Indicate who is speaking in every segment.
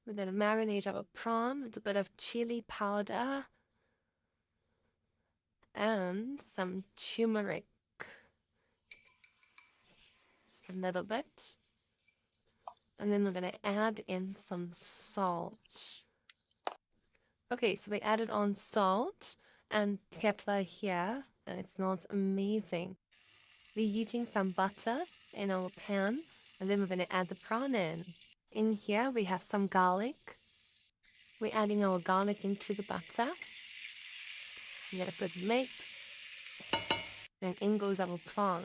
Speaker 1: We're going to marinate our prawn with a bit of chili powder and some turmeric. Just a little bit. And then we're going to add in some salt. Okay, so we added on salt and pepper here, and it smells amazing. We're heating some butter in our pan, and then we're going to add the prawn in. In here, we have some garlic. We're adding our garlic into the butter. We get a good mix. Then in goes our prawn.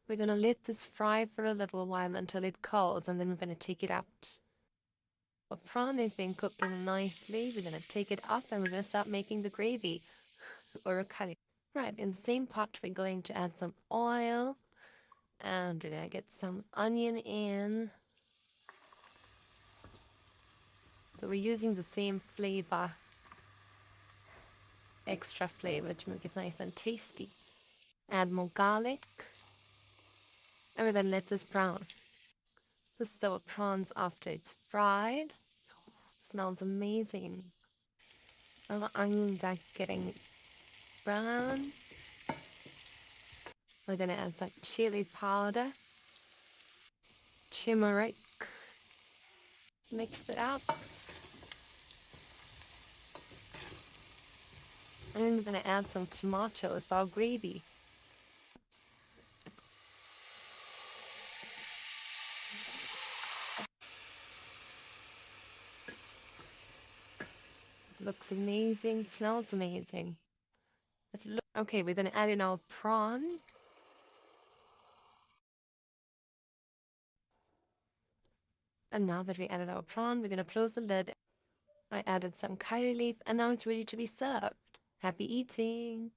Speaker 1: We're going to let this fry for a little while until it cools, and then we're going to take it out. Our prawn is being cooking nicely. We're going to take it off, and we're going to start making the gravy or a curry. Right, in the same pot, we're going to add some oil, and we're going to get some onion in. So we're using the same flavor, extra flavor to make it nice and tasty. Add more garlic, and we're going to let this brown. This is our prawns after it's fried. Smells amazing. Our onions are getting brown. We're going to add some chili powder, turmeric, mix it up. And then we're going to add some tomatoes for our gravy. Looks amazing, smells amazing. Okay, we're going to add in our prawn. And now that we added our prawn, we're going to close the lid. I added some curry leaf, and now it's ready to be served. Happy eating!